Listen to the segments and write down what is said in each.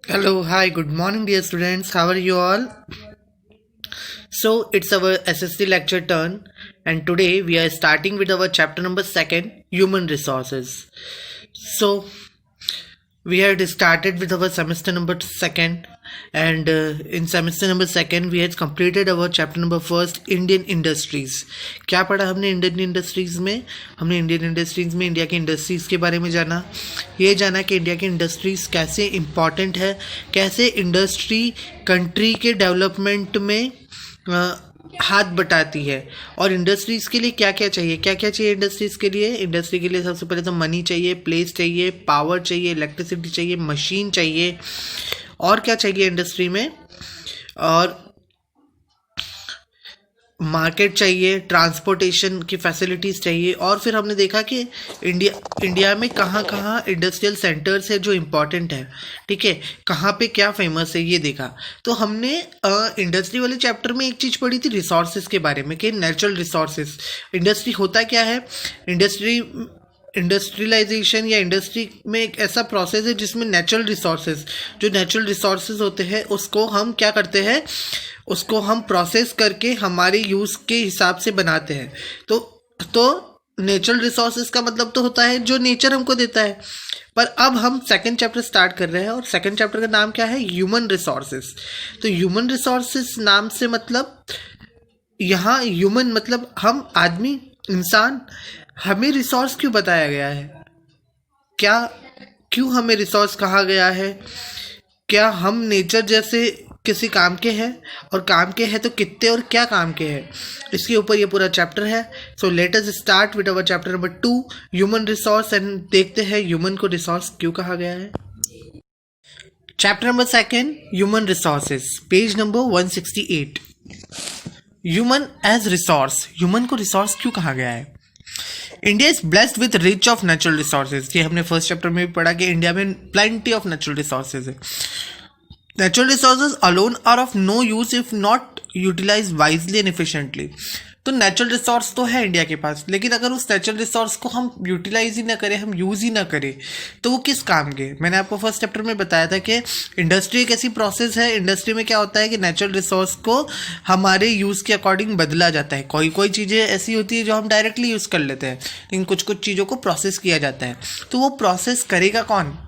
Hello, hi, good morning, dear students. How are you all? So, it's our SSC lecture turn, and today we are starting with our chapter number second, Human Resources. So, we had started with our semester number second, and in semester number second we had completed our chapter number first, Indian Industries. क्या पढ़ा हमने Indian industries में? हमने Indian industries में India की industries के बारे में जाना, ये जाना कि इंडिया की इंडस्ट्रीज कैसे इम्पॉर्टेंट है, कैसे इंडस्ट्री कंट्री के डेवलपमेंट में हाथ बटाती है, और इंडस्ट्रीज़ के लिए क्या क्या चाहिए, क्या क्या चाहिए इंडस्ट्रीज़ के लिए. इंडस्ट्री के लिए सबसे पहले तो मनी चाहिए, प्लेस चाहिए, पावर चाहिए, इलेक्ट्रिसिटी चाहिए, मशीन चाहिए, और क्या चाहिए इंडस्ट्री में, और मार्केट चाहिए, ट्रांसपोर्टेशन की फैसिलिटीज़ चाहिए. और फिर हमने देखा कि इंडिया में कहाँ कहाँ इंडस्ट्रियल सेंटर्स है जो इम्पोर्टेंट है, ठीक है, कहाँ पे क्या फेमस है, ये देखा. तो हमने इंडस्ट्री वाले चैप्टर में एक चीज़ पढ़ी थी रिसोर्सेज के बारे में, कि नेचुरल रिसोर्सेज. इंडस्ट्री होता क्या है? इंडस्ट्रियलाइजेशन या इंडस्ट्री में एक ऐसा प्रोसेस है जिसमें नेचुरल रिसोर्सेज होते हैं उसको हम क्या करते हैं, उसको हम प्रोसेस करके हमारे यूज़ के हिसाब से बनाते हैं. तो नेचुरल रिसोर्सेज का मतलब तो होता है जो नेचर हमको देता है. पर अब हम सेकंड चैप्टर स्टार्ट कर रहे हैं, और सेकंड चैप्टर का नाम क्या है? Human resources. तो ह्यूमन रिसोर्सेज नाम से मतलब, यहाँ ह्यूमन मतलब हम आदमी, इंसान. हमें रिसोर्स क्यों बताया गया है? क्या क्यों हमें रिसोर्स कहा गया है? क्या हम नेचर जैसे किसी काम के हैं, और काम के हैं तो कितने और क्या काम के हैं, इसके ऊपर ये पूरा चैप्टर है. So let us start with our chapter number 2, human resource, and देखते हैं ह्यूमन को रिसोर्स क्यों कहा गया है. Chapter number second, human resources, page number 168. Human as resource. Human को रिसोर्स क्यों कहा गया है? India is blessed with rich of natural resources. ये हमने फर्स्ट चैप्टर में भी पढ़ा कि इंडिया में प्लेंटी ऑफ नेचुरल रिसोर्सेज है. Natural resources alone are of no use if not utilise wisely and efficiently. तो नेचुरल रिसोर्स तो है इंडिया के पास, लेकिन अगर उस नेचुरल रिसोर्स को हम यूटिलाइज ही ना करें, हम यूज़ ही ना करें, तो वो किस काम के? मैंने आपको फर्स्ट चैप्टर में बताया था कि इंडस्ट्री एक ऐसी प्रोसेस है. इंडस्ट्री में क्या होता है कि नेचुरल रिसोर्स को हमारे यूज़ के अकॉर्डिंग बदला जाता है. कोई कोई चीज़ें ऐसी होती है जो हम डायरेक्टली यूज़ कर लेते हैं, लेकिन कुछ कुछ चीज़ों को प्रोसेस किया जाता है. तो वो प्रोसेस करेगा कौन?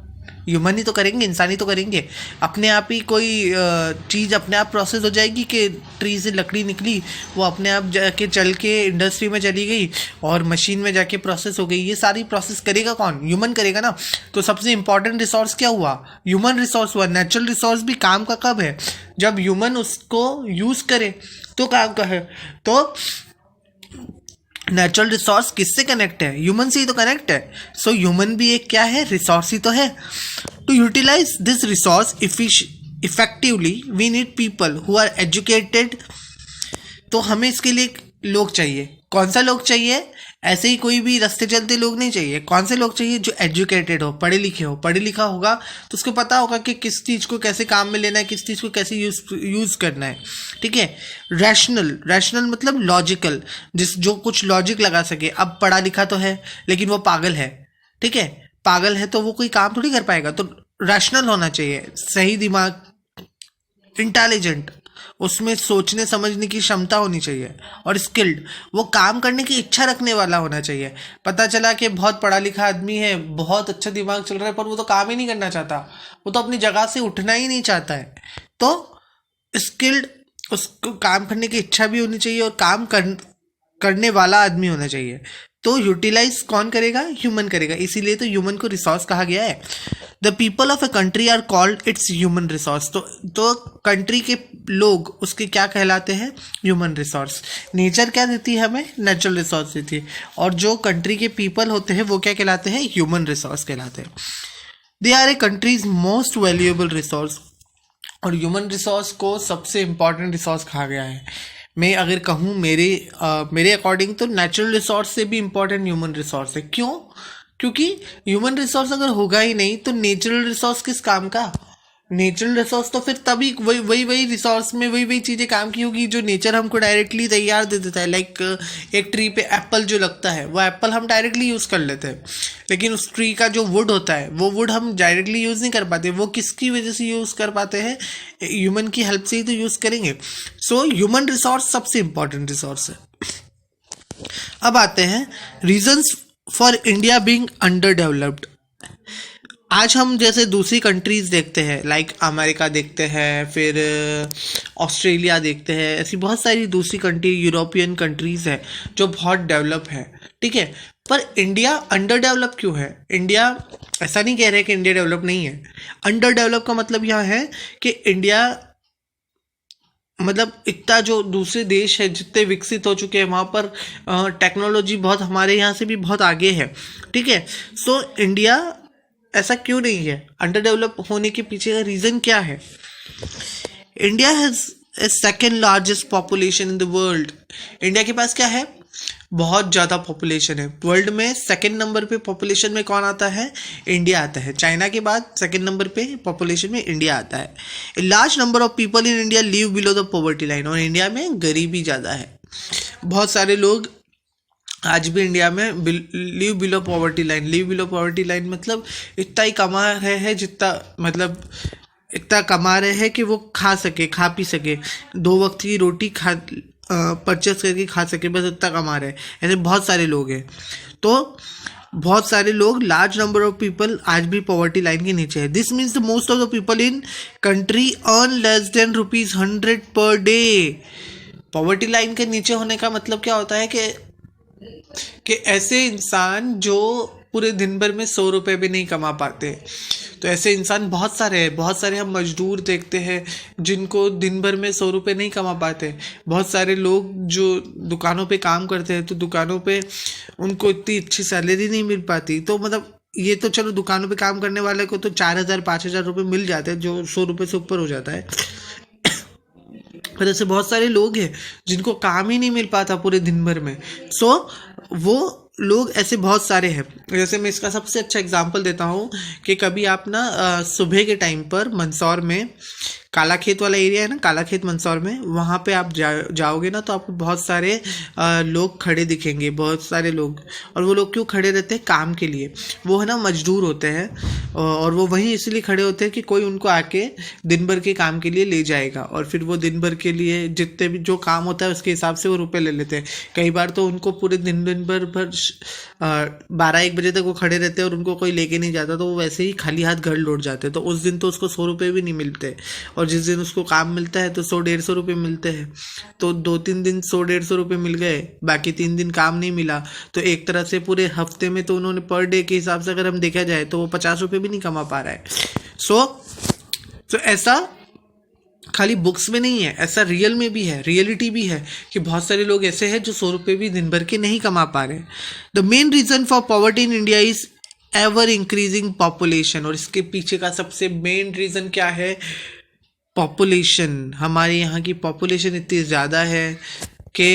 ह्यूमन ही तो करेंगे, इंसान ही तो करेंगे. अपने आप ही कोई चीज़ अपने आप प्रोसेस हो जाएगी कि ट्री से लकड़ी निकली, वो अपने आप जाके चल के इंडस्ट्री में चली गई और मशीन में जाके प्रोसेस हो गई. ये सारी प्रोसेस करेगा कौन? ह्यूमन करेगा ना. तो सबसे इंपॉर्टेंट रिसोर्स क्या हुआ? ह्यूमन रिसोर्स हुआ. नेचुरल रिसोर्स भी काम का कब है? जब ह्यूमन उसको यूज़ करे तो काम का है. तो नेचुरल रिसोर्स किससे कनेक्ट है? ह्यूमन से ही तो कनेक्ट है. सो ह्यूमन भी एक क्या है? रिसोर्स ही तो है. To utilise this resource effectively we need people who are educated. तो हमें इसके लिए लोग चाहिए. कौन सा लोग चाहिए? ऐसे ही कोई भी रास्ते चलते लोग नहीं चाहिए. कौन से लोग चाहिए? जो एजुकेटेड हो, पढ़े लिखे हो. पढ़े लिखा होगा तो उसको पता होगा कि किस चीज़ को कैसे काम में लेना है, किस चीज़ को कैसे यूज़ करना है, ठीक है. रैशनल मतलब लॉजिकल, जो कुछ लॉजिक लगा सके. अब पढ़ा लिखा तो है लेकिन वो पागल है, ठीक है, पागल है तो वो कोई काम थोड़ी कर पाएगा. तो रैशनल होना चाहिए, सही दिमाग, इंटेलिजेंट, उसमें सोचने समझने की क्षमता होनी चाहिए, और स्किल्ड, वो काम करने की इच्छा रखने वाला होना चाहिए. पता चला कि बहुत पढ़ा लिखा आदमी है, बहुत अच्छा दिमाग चल रहा है, पर वो तो काम ही नहीं करना चाहता, वो तो अपनी जगह से उठना ही नहीं चाहता है. तो स्किल्ड, उसको काम करने की इच्छा भी होनी चाहिए, और काम करने वाला आदमी होना चाहिए. तो यूटिलाइज कौन करेगा? ह्यूमन करेगा. इसीलिए तो ह्यूमन को रिसोर्स कहा गया है. The people of a country are called its human resource. तो कंट्री के लोग उसके क्या कहलाते हैं? Human resource. नेचर क्या देती है हमें? नेचुरल रिसोर्स देती है. और जो कंट्री के पीपल होते हैं वो क्या कहलाते हैं? ह्यूमन रिसोर्स कहलाते हैं. They are a country's most valuable resource. और ह्यूमन रिसोर्स को सबसे इंपॉर्टेंट रिसोर्स कहा गया है. मैं अगर कहूँ मेरे अकॉर्डिंग तो नेचुरल रिसोर्स से भी इम्पॉर्टेंट ह्यूमन रिसोर्स है. क्यों? क्योंकि ह्यूमन रिसोर्स अगर होगा ही नहीं तो नेचुरल रिसोर्स किस काम का? नेचुरल रिसोर्स तो फिर तभी वही वही वही रिसोर्स में वही वही चीज़ें काम की होगी जो नेचर हमको डायरेक्टली तैयार दे देता है। लाइक एक ट्री पे एप्पल जो लगता है वो एप्पल हम डायरेक्टली यूज़ कर लेते हैं, लेकिन उस ट्री का जो वुड होता है वो वुड हम डायरेक्टली यूज़ नहीं कर पाते। वो किसकी वजह से यूज़ कर पाते हैं? ह्यूमन की हेल्प से ही तो यूज़ करेंगे। सो ह्यूमन रिसोर्स सबसे इम्पॉर्टेंट रिसोर्स है। अब आते हैं reasons for India being under developed. आज हम जैसे दूसरी कंट्रीज़ देखते हैं, लाइक अमेरिका देखते हैं, फिर ऑस्ट्रेलिया देखते हैं, ऐसी बहुत सारी दूसरी कंट्री यूरोपियन कंट्रीज़ है जो बहुत डेवलप है, ठीक है। पर इंडिया अंडर डेवलप क्यों है? इंडिया, ऐसा नहीं कह रहे कि इंडिया डेवलप नहीं है। अंडर डेवलप का मतलब यह है कि इंडिया मतलब इतना जो दूसरे देश है जितने विकसित हो चुके हैं वहाँ पर टेक्नोलॉजी बहुत हमारे यहाँ से भी बहुत आगे है, ठीक है। सो इंडिया ऐसा क्यों नहीं है? अंडर डेवलप होने के पीछे का रीज़न क्या है? India has a second largest population in the world. India के पास क्या है? बहुत ज़्यादा पॉपुलेशन है। वर्ल्ड में सेकेंड नंबर पे पॉपुलेशन में कौन आता है? इंडिया आता है। चाइना के बाद सेकेंड नंबर पे पॉपुलेशन में इंडिया आता है। A large number of people in India live below the poverty line. और इंडिया में गरीबी ज़्यादा है। बहुत सारे लोग आज भी इंडिया में live below poverty line. Live below poverty line मतलब इतना ही कमा रहे हैं जितना, मतलब इतना कमा रहे हैं कि वो खा पी सके, 2 वक्त की रोटी परचेस करके खा सके, बस इतना कमा रहे हैं। ऐसे बहुत सारे लोग हैं। तो बहुत सारे लोग, लार्ज नंबर ऑफ पीपल आज भी पॉवर्टी लाइन के नीचे है। This means the most of the people in country earn less than ₹100 per day. Poverty line के नीचे होने का मतलब क्या होता है कि ऐसे इंसान जो पूरे दिन भर में 100 रुपये भी नहीं कमा पाते। तो ऐसे इंसान बहुत सारे हैं। बहुत सारे हम मजदूर देखते हैं जिनको दिन भर में 100 रुपये नहीं कमा पाते। बहुत सारे लोग जो दुकानों पे काम करते हैं तो दुकानों पे उनको इतनी अच्छी सैलरी नहीं मिल पाती। तो मतलब ये तो चलो दुकानों पे काम करने वाले को तो 4,000-5,000 रुपये मिल जाते हैं, जो 100 रुपये से ऊपर हो जाता है। पर ऐसे बहुत सारे लोग हैं जिनको काम ही नहीं मिल पाता पूरे दिन भर में। सो वो लोग ऐसे बहुत सारे हैं। जैसे मैं इसका सबसे अच्छा एग्जांपल देता हूँ कि कभी आप ना सुबह के टाइम पर मंदसौर में काला खेत वाला एरिया है ना, काला खेत मंदसौर में, वहाँ पे आप जाओगे ना तो आपको बहुत सारे लोग खड़े दिखेंगे, बहुत सारे लोग। और वो लोग क्यों खड़े रहते हैं? काम के लिए। वो है ना मजदूर होते हैं और वो वहीं इसलिए खड़े होते हैं कि कोई उनको आके दिन भर के काम के लिए ले जाएगा और फिर वो दिन भर के लिए जितने भी जो काम होता है उसके हिसाब से वो रुपये ले लेते हैं। कई बार तो उनको पूरे दिन भर 12-1 बजे तक वो खड़े रहते हैं और उनको कोई लेके नहीं जाता, तो वो वैसे ही खाली हाथ घर लौट जाते हैं। तो उस दिन तो उसको 100 रुपये भी नहीं मिलते, और जिस दिन उसको काम मिलता है तो 100-150 रुपये मिलते हैं। तो 2-3 दिन 100-150 रुपये मिल गए, बाकी 3 दिन काम नहीं मिला। तो एक तरह से पूरे हफ्ते में तो उन्होंने पर डे के हिसाब से अगर हम देखा जाए तो वो 50 रुपये भी नहीं कमा पा रहा है। सो ऐसा खाली बुक्स में नहीं है, ऐसा रियल में भी है, रियलिटी भी है कि बहुत सारे लोग ऐसे हैं जो 100 रुपये भी दिन भर के नहीं कमा पा रहे। The main reason for poverty in India is ever increasing population. और इसके पीछे का सबसे मेन रीज़न क्या है? पॉपुलेशन। हमारे यहाँ की पॉपुलेशन इतनी ज़्यादा है कि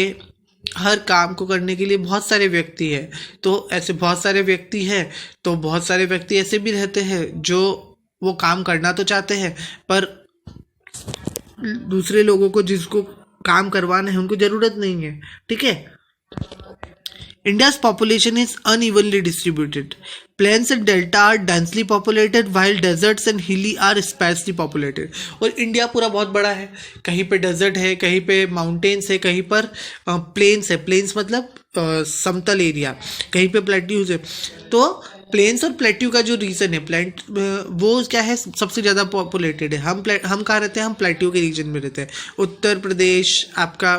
हर काम को करने के लिए बहुत सारे व्यक्ति हैं। तो ऐसे बहुत सारे व्यक्ति हैं तो बहुत सारे व्यक्ति ऐसे भी रहते हैं जो वो काम करना तो चाहते हैं पर दूसरे लोगों को जिसको काम करवाना है उनको ज़रूरत नहीं है, ठीक है। India's population is unevenly distributed. Plains and delta are densely populated while deserts and hilly are sparsely populated. और इंडिया पूरा बहुत बड़ा है, कहीं पे डेजर्ट है, कहीं पे माउंटेन्स है, कहीं पर प्लेन्स है। प्लेन्स मतलब समतल एरिया, कहीं पे प्लेट्यूज है। तो प्लेन्स और प्लेट्यू का जो रीजन है, वो क्या है? सबसे ज़्यादा पॉपुलेटेड है। हम कहाँ रहते हैं? हम प्लेट्यू के रीजन में रहते हैं। उत्तर प्रदेश, आपका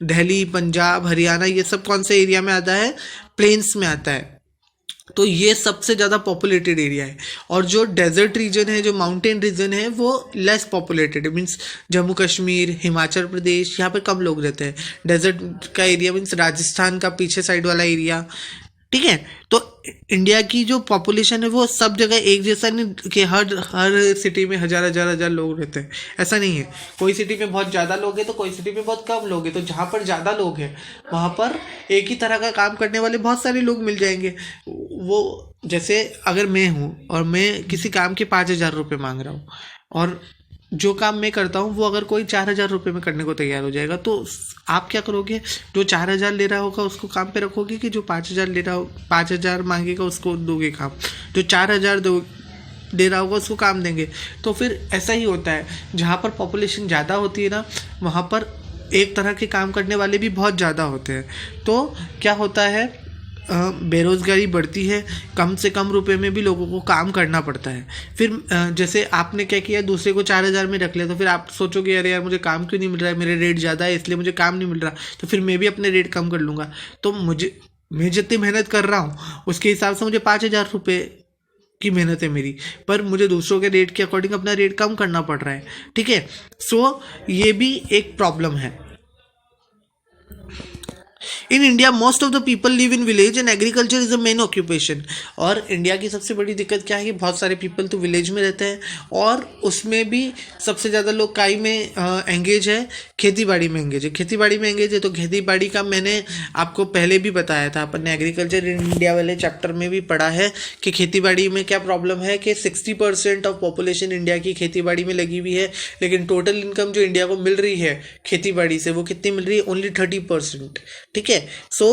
दिल्ली, पंजाब, हरियाणा, ये सब कौन से एरिया में आता है? प्लेन्स में आता है। तो ये सबसे ज़्यादा पॉपुलेटेड एरिया है। और जो डेजर्ट रीजन है, जो माउंटेन रीजन है, वो लेस पॉपुलेटेड है। मीन्स जम्मू कश्मीर, हिमाचल प्रदेश, यहाँ पे कम लोग रहते हैं। डेजर्ट का एरिया मीन्स राजस्थान का पीछे साइड वाला एरिया, ठीक है। तो इंडिया की जो पॉपुलेशन है वो सब जगह एक जैसा नहीं कि हर सिटी में हजार लोग रहते हैं, ऐसा नहीं है। कोई सिटी में बहुत ज़्यादा लोग हैं तो कोई सिटी में बहुत कम लोग हैं। तो जहाँ पर ज़्यादा लोग हैं वहाँ पर एक ही तरह का काम करने वाले बहुत सारे लोग मिल जाएंगे। वो जैसे अगर मैं हूँ और मैं किसी काम के 5,000 रुपये मांग रहा हूँ और जो काम मैं करता हूँ वो अगर कोई 4,000 रुपये में करने को तैयार हो जाएगा तो आप क्या करोगे? जो 4,000 ले रहा होगा उसको काम पे रखोगे कि जो 5,000 ले रहा हो, 5,000 मांगेगा उसको दोगे काम? जो 4,000 दे रहा होगा उसको काम देंगे। तो फिर ऐसा ही होता है, जहाँ पर पॉपुलेशन ज़्यादा होती है ना, वहाँ पर एक तरह के काम करने वाले भी बहुत ज़्यादा होते हैं। तो क्या होता है, बेरोज़गारी बढ़ती है, कम से कम रुपए में भी लोगों को काम करना पड़ता है। फिर जैसे आपने क्या किया, दूसरे को 4,000 में रख लिया, तो फिर आप सोचोगे अरे यार मुझे काम क्यों नहीं मिल रहा है, मेरे रेट ज़्यादा है इसलिए मुझे काम नहीं मिल रहा, तो फिर मैं भी अपने रेट कम कर लूँगा। तो मैं जितनी मेहनत कर रहा हूँ उसके हिसाब से मुझे 5,000 रुपये की मेहनत है मेरी, पर मुझे दूसरों के रेट के अकॉर्डिंग अपना रेट कम करना पड़ रहा है। ठीक है, सो ये भी एक प्रॉब्लम है। In India most of the people live in village and agriculture is a main occupation. और इंडिया की सबसे बड़ी दिक्कत क्या है कि बहुत सारे पीपल तो विलेज में रहते हैं और उसमें भी सबसे ज़्यादा लोग काई में एंगेज है, खेती बाड़ी में एंगेज है। खेती बाड़ी में एंगेज है तो खेती बाड़ी का मैंने आपको पहले भी बताया था, अपन ने एग्रीकल्चर इन इंडिया वाले चैप्टर में भी पढ़ा है कि खेती बाड़ी में क्या प्रॉब्लम है कि 60% ऑफ पॉपुलेशन इंडिया की खेती बाड़ी में लगी हुई है, लेकिन टोटल इनकम जो इंडिया को मिल रही है खेती बाड़ी से वो कितनी मिल रही है? ओनली 30%। ठीक है, सो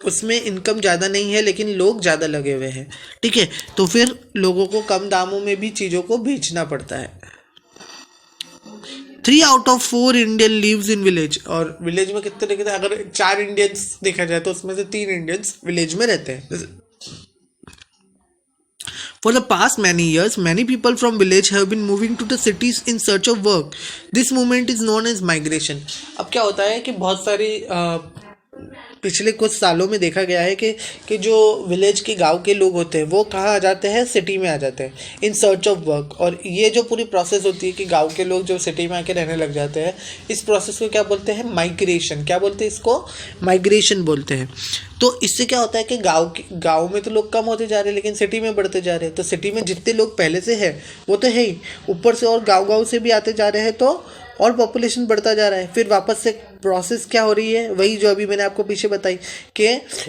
उसमें इनकम ज़्यादा नहीं है लेकिन लोग ज़्यादा लगे हुए हैं। ठीक है, तो फिर लोगों को कम दामों में भी चीज़ों को बेचना पड़ता है। 3 out of 4 Indian lives in village. और विलेज में कितने रहते हैं? अगर 4 इंडियंस देखा जाए तो उसमें से 3 इंडियंस विलेज में रहते हैं। For the past many years, many people from village have been moving to the cities in search of work. This movement is known as migration. अब क्या होता है कि बहुत सारी पिछले कुछ सालों में देखा गया है कि जो विलेज के गांव के लोग होते हैं वो कहाँ आ जाते हैं? सिटी में आ जाते हैं इन सर्च ऑफ वर्क। और ये जो पूरी प्रोसेस होती है कि गांव के लोग जो सिटी में आके रहने लग जाते हैं, इस प्रोसेस को क्या बोलते हैं? माइग्रेशन। क्या बोलते हैं इसको? माइग्रेशन बोलते हैं। तो इससे क्या होता है कि गांव में तो लोग कम होते जा रहे हैं लेकिन सिटी में बढ़ते जा रहे हैं। तो सिटी में जितने लोग पहले से है वो तो है ही, ऊपर से और गाँव से भी आते जा रहे हैं तो और पॉपुलेशन बढ़ता जा रहा है। फिर वापस से प्रोसेस क्या हो रही है? वही जो अभी मैंने आपको पीछे बताई कि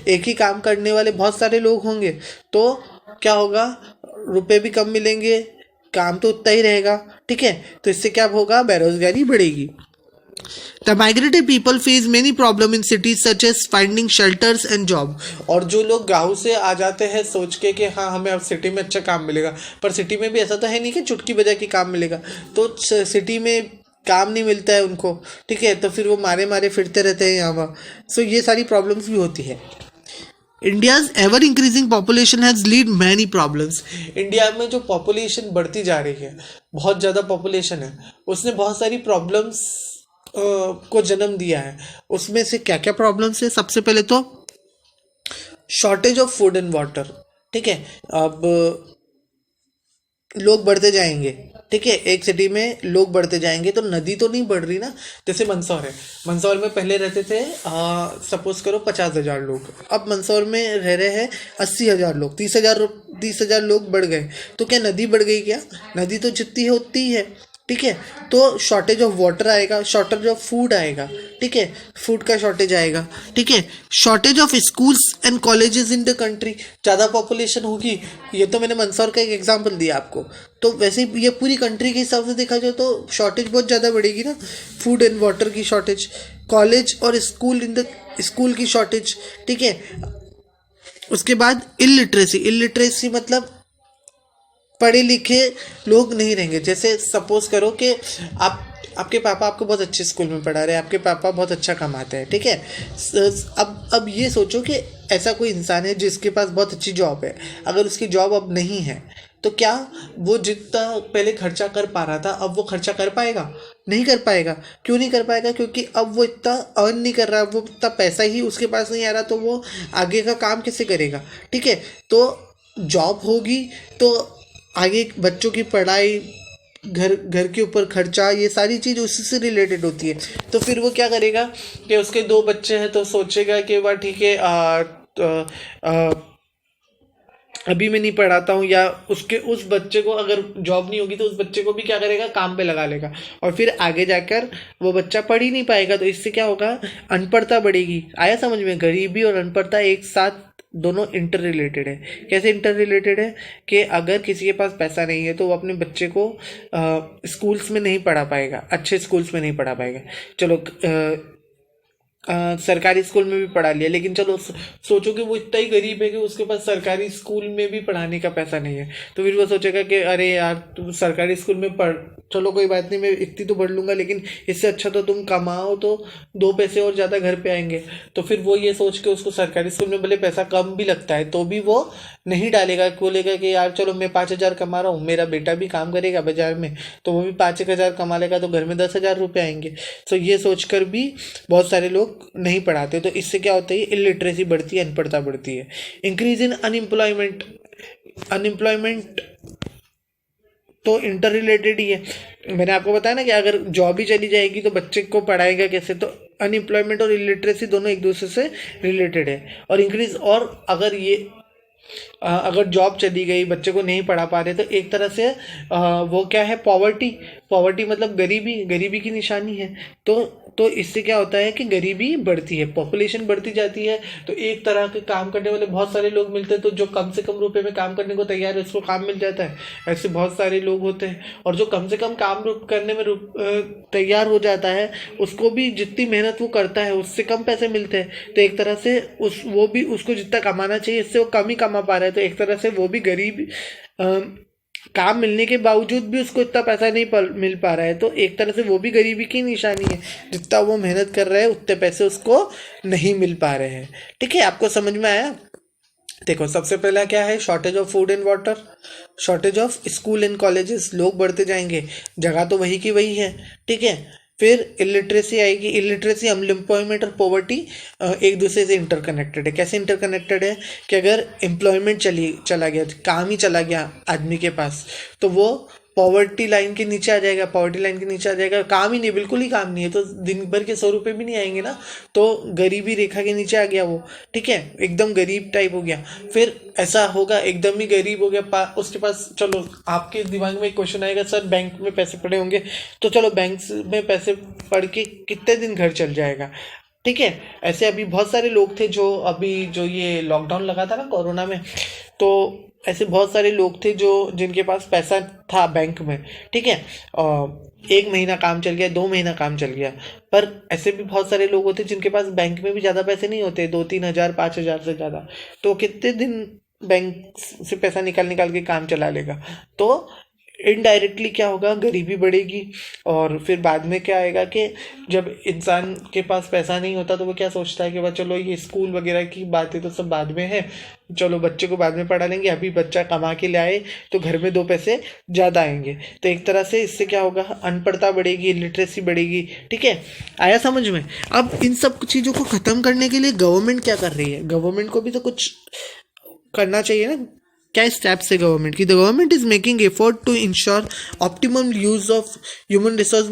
एक ही काम करने वाले बहुत सारे लोग होंगे तो क्या होगा? रुपए भी कम मिलेंगे, काम तो उतना ही रहेगा। ठीक है, तो इससे क्या होगा? बेरोजगारी बढ़ेगी। The migrated people face many problems in cities such as finding shelters and job. और जो लोग गाँव से आ जाते हैं सोच के कि हाँ हमें अब सिटी में अच्छा काम मिलेगा, पर सिटी में भी ऐसा तो है नहीं कि चुटकी बजा के काम मिलेगा। तो सिटी में काम नहीं मिलता है उनको। ठीक है, तो फिर वो मारे फिरते रहते हैं यहाँ वहाँ। सो ये सारी प्रॉब्लम्स भी होती है। India's ever increasing population has lead many problems. India में जो पॉपुलेशन बढ़ती जा रही है, बहुत ज़्यादा पॉपुलेशन है, उसने बहुत सारी प्रॉब्लम्स को जन्म दिया है। उसमें से क्या क्या प्रॉब्लम्स है? सबसे पहले तो shortage of food and water. ठीक है, अब लोग बढ़ते जाएंगे। ठीक है, एक सिटी में लोग बढ़ते जाएंगे तो नदी तो नहीं बढ़ रही ना। जैसे मंदसौर है, मंदसौर में पहले रहते थे सपोज करो 50,000 लोग, अब मंदसौर में रह रहे हैं 80,000 लोग, 30,000 लोग बढ़ गए। तो क्या नदी बढ़ गई? क्या नदी तो जितनी है उतनी ही है। ठीक है, तो शॉर्टेज ऑफ वाटर आएगा, शॉर्टेज ऑफ फूड आएगा। ठीक है, फूड का शॉर्टेज आएगा। ठीक है, shortage of schools and colleges in the country. ज़्यादा पॉपुलेशन होगी, ये तो मैंने मंदसौर का एक एग्जांपल दिया आपको, तो वैसे ये पूरी कंट्री के हिसाब से देखा जाए तो शॉर्टेज बहुत ज़्यादा बढ़ेगी ना। फूड एंड वाटर की शॉर्टेज, कॉलेज और स्कूल की शॉर्टेज। ठीक है, उसके बाद इलिटरेसी मतलब पढ़े लिखे लोग नहीं रहेंगे। जैसे सपोज करो कि आपके पापा आपको बहुत अच्छे स्कूल में पढ़ा रहे हैं, आपके पापा बहुत अच्छा कमाते हैं। ठीक है, अब ये सोचो कि ऐसा कोई इंसान है जिसके पास बहुत अच्छी जॉब है, अगर उसकी जॉब अब नहीं है तो क्या वो जितना पहले खर्चा कर पा रहा था अब वो खर्चा कर पाएगा? नहीं कर पाएगा। क्यों नहीं कर पाएगा? क्योंकि अब वो इतना अर्न नहीं कर रहा, वो इतना पैसा ही उसके पास नहीं आ रहा, तो वो आगे का काम कैसे करेगा? ठीक है, तो जॉब होगी तो आगे बच्चों की पढ़ाई, घर के ऊपर खर्चा, ये सारी चीज़ उसी से रिलेटेड होती है। तो फिर वो क्या करेगा कि उसके 2 बच्चे हैं तो सोचेगा कि वाह ठीक है अभी मैं नहीं पढ़ाता हूँ, या उस बच्चे को अगर जॉब नहीं होगी तो उस बच्चे को भी क्या करेगा? काम पे लगा लेगा, और फिर आगे जाकर वो बच्चा पढ़ ही नहीं पाएगा। तो इससे क्या होगा? अनपढ़ता बढ़ेगी। आया समझ में? गरीबी और अनपढ़ता एक साथ दोनों इंटर रिलेटेड है। कैसे इंटर रिलेटेड है कि अगर किसी के पास पैसा नहीं है तो वो अपने बच्चे को स्कूल्स में नहीं पढ़ा पाएगा, अच्छे स्कूल्स में नहीं पढ़ा पाएगा। चलो सरकारी स्कूल में भी पढ़ा लिया, लेकिन चलो सोचो कि वो इतना ही गरीब है कि उसके पास सरकारी स्कूल में भी पढ़ाने का पैसा नहीं है, तो फिर वो सोचेगा कि अरे यार तुम सरकारी स्कूल में पढ़, चलो कोई बात नहीं मैं इतनी तो पढ़ लूँगा, लेकिन इससे अच्छा तो तुम कमाओ तो 2 पैसे और ज़्यादा घर पे आएंगे। तो फिर वो ये सोच के उसको सरकारी स्कूल में भले पैसा कम भी लगता है तो भी वो नहीं डालेगा, बोलेगा कि यार चलो मैं 5,000 कमा रहा हूँ, मेरा बेटा भी काम करेगा बाजार में तो वो भी 5,000 कमा लेगा, तो घर में 10,000 रुपये आएंगे। तो ये सोचकर भी बहुत सारे लोग नहीं पढ़ाते। तो इससे क्या होता है, इलिटरेसी बढ़ती है, अनपढ़ता बढ़ती है। इंक्रीज इन अनएम्प्लॉयमेंट, अनएम्प्लॉयमेंट तो इंटर रिलेटेड ही है। मैंने आपको बताया ना कि अगर जॉब ही चली जाएगी तो बच्चे को पढ़ाएगा कैसे, तो अनएम्प्लॉयमेंट और इलिटरेसी दोनों एक दूसरे से रिलेटेड है। और इंक्रीज, और अगर ये अगर जॉब चली गई, बच्चे को नहीं पढ़ा पा रहे, तो एक तरह से वो क्या है, पॉवर्टी, पॉवर्टी मतलब गरीबी, गरीबी की निशानी है। तो इससे क्या होता है कि गरीबी बढ़ती है, पॉपुलेशन बढ़ती जाती है, तो एक तरह के काम करने वाले बहुत सारे लोग मिलते हैं, तो जो कम से कम रुपए में काम करने को तैयार है उसको काम मिल जाता है, ऐसे बहुत सारे लोग होते हैं। और जो कम से कम काम करने में तैयार हो जाता है उसको भी जितनी मेहनत वो करता है उससे कम पैसे मिलते हैं, तो एक तरह से वो भी उसको जितना कमाना चाहिए इससे वो कम ही कमा पा रहा है, तो एक तरह से वो भी गरीब, काम मिलने के बावजूद भी उसको इतना पैसा नहीं मिल पा रहा है, तो एक तरह से वो भी गरीबी की निशानी है। जितना वो मेहनत कर रहा है उतने पैसे उसको नहीं मिल पा रहे हैं। ठीक है, आपको समझ में आया? देखो सबसे पहला क्या है, shortage of food and water, shortage of school and colleges, लोग बढ़ते जाएंगे, जगह तो वही की वही है। ठीक है, फिर इलिटरेसी आएगी, इलिटरेसी, अनएम्प्लॉयमेंट और पॉवर्टी एक दूसरे से इंटरकनेक्टेड है। कैसे इंटरकनेक्टेड है कि अगर एम्प्लॉयमेंट चला गया, काम ही चला गया आदमी के पास, तो वो पॉवर्टी लाइन के नीचे आ जाएगा, पॉवर्टी लाइन के नीचे आ जाएगा, काम ही नहीं, बिल्कुल ही काम नहीं है, तो दिन भर के 100 रुपये भी नहीं आएंगे ना, तो गरीबी रेखा के नीचे आ गया वो। ठीक है, एकदम गरीब टाइप हो गया। फिर ऐसा होगा एकदम ही गरीब हो गया, उसके पास, चलो आपके दिमाग में एक क्वेश्चन आएगा, सर बैंक में पैसे पड़े होंगे, तो चलो बैंक में पैसे पड़ के कितने दिन घर चल जाएगा। ठीक है, ऐसे अभी बहुत सारे लोग थे जो ये लॉकडाउन लगा था ना कोरोना में, तो ऐसे बहुत सारे लोग थे जिनके पास पैसा था बैंक में। ठीक है, 1 महीना काम चल गया, 2 महीना काम चल गया, पर ऐसे भी बहुत सारे लोग होते जिनके पास बैंक में भी ज़्यादा पैसे नहीं होते, 2-3 हज़ार 5 हज़ार से ज़्यादा, तो कितने दिन बैंक से पैसा निकाल के काम चला लेगा। तो इनडायरेक्टली क्या होगा, गरीबी बढ़ेगी। और फिर बाद में क्या आएगा कि जब इंसान के पास पैसा नहीं होता तो वो क्या सोचता है कि वह चलो ये स्कूल वगैरह की बातें तो सब बाद में है, चलो बच्चे को बाद में पढ़ा लेंगे, अभी बच्चा कमा के ले आए तो घर में 2 पैसे ज़्यादा आएंगे। तो एक तरह से इससे क्या होगा, अनपढ़ता बढ़ेगी, लिटरेसी बढ़ेगी। ठीक है, आया समझ में? अब इन सब चीज़ों को ख़त्म करने के लिए गवर्नमेंट क्या कर रही है, गवर्नमेंट को भी तो कुछ करना चाहिए ना। क्या स्टेप्स है गवर्नमेंट की? The government is making effort to ensure optimum use of human resource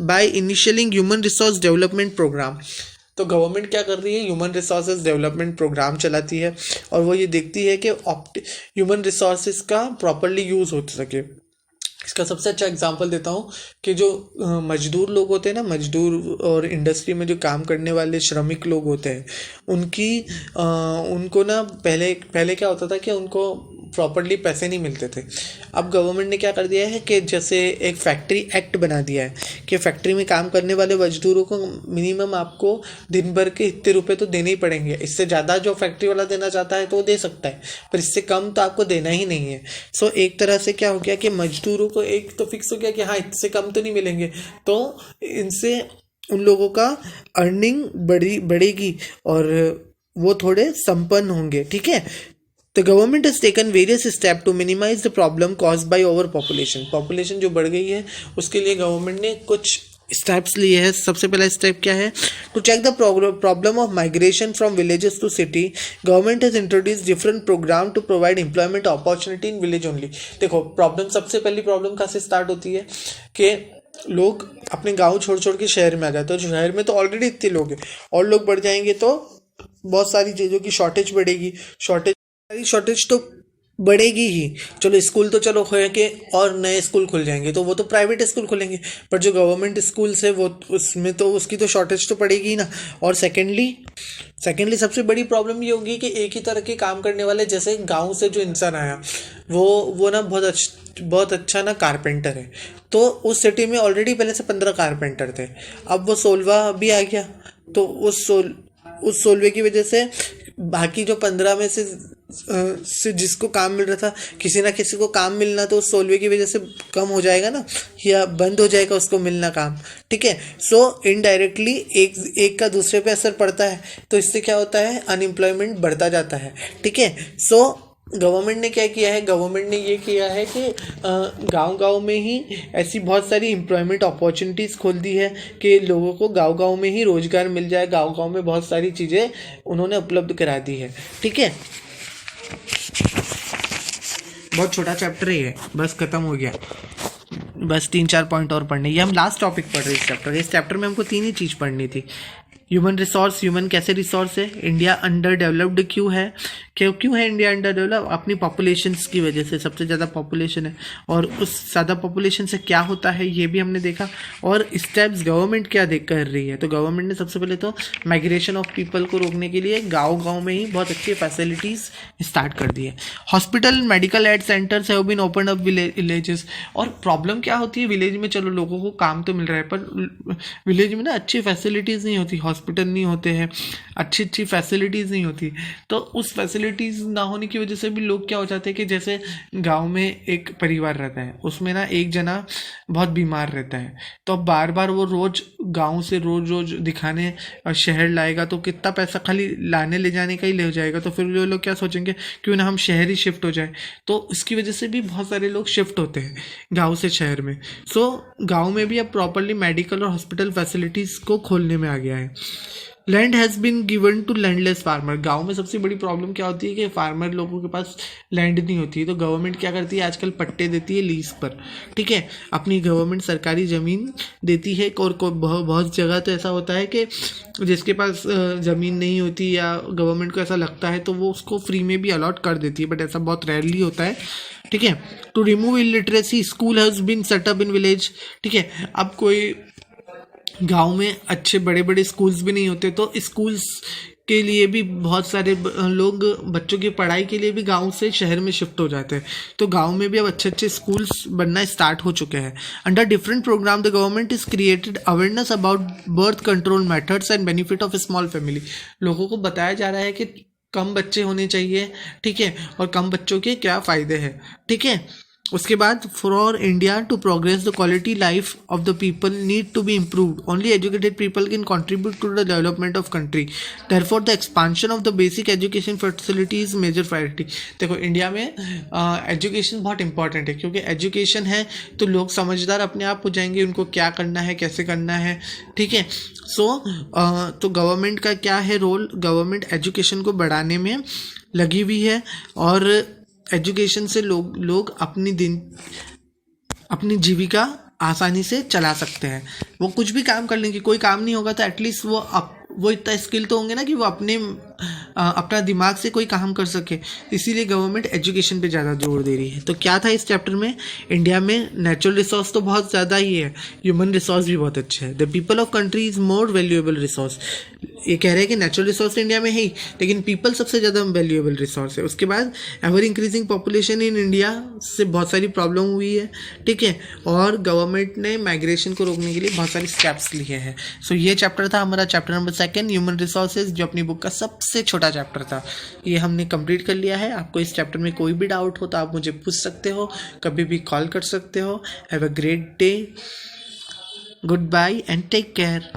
by initialing human resource development programme. तो गवर्नमेंट क्या कर रही है, ह्यूमन रिसोर्सेज डेवलपमेंट प्रोग्राम चलाती है, और वो ये देखती है कि ह्यूमन रिसोर्सेज का प्रॉपरली यूज़ हो सके। इसका सबसे अच्छा एग्जांपल देता हूँ कि जो मजदूर लोग होते हैं ना, मजदूर और इंडस्ट्री में जो काम करने वाले श्रमिक लोग होते हैं, उनको ना पहले क्या होता था कि उनको प्रॉपरली पैसे नहीं मिलते थे। अब गवर्नमेंट ने क्या कर दिया है कि जैसे एक फैक्ट्री एक्ट बना दिया है कि फैक्ट्री में काम करने वाले मजदूरों को मिनिमम आपको दिन भर के इतने रुपए तो देने ही पड़ेंगे। इससे ज़्यादा जो फैक्ट्री वाला देना चाहता है तो वो दे सकता है, पर इससे कम तो आपको देना ही नहीं है। सो एक तरह से क्या हो गया कि मजदूरों को एक तो फिक्स हो गया कि हाँ इससे कम तो नहीं मिलेंगे, तो इनसे उन लोगों का अर्निंग बढ़ेगी और वो थोड़े संपन्न होंगे। ठीक है, The government has taken various steps to minimize the problem caused by overpopulation. Population जो बढ़ गई है उसके लिए गवर्नमेंट ने कुछ स्टेप्स लिए हैं। सबसे पहला स्टेप क्या है, to check the problem of migration from villages to city, government has introduce different program to provide employment opportunity in village only. देखो प्रॉब्लम, सबसे पहली प्रॉब्लम कहाँ से स्टार्ट होती है कि लोग अपने गाँव छोड़ के शहर में आ जाते हैं। तो शहर में तो ऑलरेडी इतने लोग हैं, और लोग बढ़ जाएंगे तो बहुत सारी चीज़ों की शॉर्टेज बढ़ेगी। शॉर्टेज तो बढ़ेगी ही। चलो स्कूल तो चलो खोए के और नए स्कूल खुल जाएंगे तो वो तो प्राइवेट स्कूल खुलेंगे, पर जो गवर्नमेंट स्कूल्स है वो उसमें तो उसकी तो शॉर्टेज तो पड़ेगी ही ना। और सेकेंडली सबसे बड़ी प्रॉब्लम ये होगी कि एक ही तरह के काम करने वाले, जैसे गांव से जो इंसान आया वो ना बहुत अच्छा ना कारपेंटर है, तो उस सिटी में ऑलरेडी पहले से 15 कारपेंटर थे, अब वो 16 भी आ गया, तो उस 16 की वजह से बाकी जो 15 में से जिसको काम मिल रहा था, किसी ना किसी को काम मिलना तो उस 16 की वजह से कम हो जाएगा ना, या बंद हो जाएगा उसको मिलना काम। ठीक है, सो इनडायरेक्टली एक का दूसरे पे असर पड़ता है, तो इससे क्या होता है, अनएम्प्लॉयमेंट बढ़ता जाता है। ठीक है, सो गवर्नमेंट ने क्या किया है, गवर्नमेंट ने ये किया है कि गांव में ही ऐसी बहुत सारी एम्प्लॉयमेंट अपॉर्चुनिटीज़ खोल दी है कि लोगों को गांव में ही रोज़गार मिल जाए। गांव में बहुत सारी चीज़ें उन्होंने उपलब्ध करा दी है। ठीक है, बहुत छोटा चैप्टर है, बस खत्म हो गया, बस 3-4 पॉइंट और पढ़ने। ये हम लास्ट टॉपिक पढ़ रहे हैं इस चैप्टर में हमको 3 ही चीज़ पढ़नी थी। ह्यूमन रिसोर्स, ह्यूमन कैसे रिसोर्स है, इंडिया अंडर डेवलप्ड क्यों है, क्यों है इंडिया अंडर डेवलप, अपनी पॉपुलेशंस की वजह से, सबसे ज़्यादा पॉपुलेशन है, और उस ज़्यादा पॉपुलेशन से क्या होता है ये भी हमने देखा, और स्टेप्स गवर्नमेंट क्या कर रही है। तो गवर्नमेंट ने सबसे पहले तो माइग्रेशन ऑफ पीपल को रोकने के लिए गाँव में ही बहुत अच्छी फैसिलिटीज़ स्टार्ट कर दी है। Hospital, medical aid centers have been open up villages. और प्रॉब्लम क्या होती है, विलेज में चलो लोगों को काम तो मिल रहा है, पर विलेज में ना अच्छी फैसिलिटीज़ नहीं होती, हॉस्पिटल नहीं होते हैं, अच्छी फैसिलिटीज़ नहीं होती, तो उस फैसिलिटीज़ ना होने की वजह से भी लोग क्या हो जाते हैं कि जैसे गांव में एक परिवार रहता है, उसमें ना एक जना बहुत बीमार रहता है, तो अब बार बार वो रोज़ गांव से रोज़ दिखाने शहर लाएगा तो कितना पैसा खाली लाने ले जाने का ही ले जाएगा, तो फिर वो लोग क्या सोचेंगे, क्यों ना हम शहर ही शिफ्ट हो जाए। तो इसकी वजह से भी बहुत सारे लोग शिफ्ट होते हैं गाँव से शहर में। सो गाँव में भी अब प्रॉपरली मेडिकल और हॉस्पिटल फैसिलिटीज़ को खोलने में आ गया है। Land has been given to landless farmer. गांव में सबसे बड़ी प्रॉब्लम क्या होती है कि फार्मर लोगों के पास लैंड नहीं होती है, तो गवर्नमेंट क्या करती है, आजकल पट्टे देती है लीज पर। ठीक है, अपनी गवर्नमेंट सरकारी ज़मीन देती है, और बहुत जगह तो ऐसा होता है कि जिसके पास ज़मीन नहीं होती या गवर्नमेंट को ऐसा लगता है तो वो उसको फ्री में भी अलॉट कर देती है, बट ऐसा बहुत रेयरली होता है। ठीक है, to remove illiteracy school has been set up in village. ठीक है, अब कोई गांव में अच्छे बड़े बड़े स्कूल्स भी नहीं होते, तो स्कूल्स के लिए भी बहुत सारे लोग बच्चों की पढ़ाई के लिए भी गांव से शहर में शिफ्ट हो जाते हैं, तो गांव में भी अब अच्छे स्कूल्स बनना स्टार्ट हो चुके हैं। Under different program the government is created awareness about birth control methods and benefit of small family. लोगों को बताया जा रहा है कि कम बच्चे होने चाहिए, ठीक है, और कम बच्चों के क्या फ़ायदे हैं। ठीक है, उसके बाद for India to progress the quality life of the people need to be improved, only educated people can contribute to the development of country, therefore the expansion of the basic education facility is major priority. देखो India में education बहुत important है, क्योंकि education है तो लोग समझदार अपने आप हो जाएंगे, उनको क्या करना है कैसे करना है। ठीक है, सो तो गवर्नमेंट का क्या है रोल, गवर्नमेंट एजुकेशन को बढ़ाने में लगी हुई है, और एजुकेशन से लोग अपनी जीविका आसानी से चला सकते हैं। वो कुछ भी काम कर लेंगे, कोई काम नहीं होगा तो एटलीस्ट वो इतना स्किल तो होंगे ना कि वो अपना दिमाग से कोई काम कर सके, इसीलिए गवर्नमेंट एजुकेशन पे ज़्यादा जोर दे रही है। तो क्या था इस चैप्टर में, इंडिया में नेचुरल रिसोर्स तो बहुत ज़्यादा ही है, ह्यूमन रिसोर्स भी बहुत अच्छा है। The people of country is more valuable resource. ये कह रहे हैं कि नेचुरल रिसोर्स इंडिया में है ही, लेकिन पीपल सबसे ज़्यादा वैल्यूएबल रिसोर्स है। उसके बाद ever increasing population in India से बहुत सारी प्रॉब्लम हुई है। ठीक है, और गवर्नमेंट ने माइग्रेशन को रोकने के लिए बहुत सारे स्टेप्स लिए हैं। सो ये चैप्टर था हमारा चैप्टर नंबर 2 ह्यूमन रिसोर्सेज, जो अपनी बुक का सबसे छोटा चैप्टर था। ये हमने कंप्लीट कर लिया है। आपको इस चैप्टर में कोई भी डाउट हो तो आप मुझे पूछ सकते हो, कभी भी कॉल कर सकते हो। Have a great day, good bye and take care.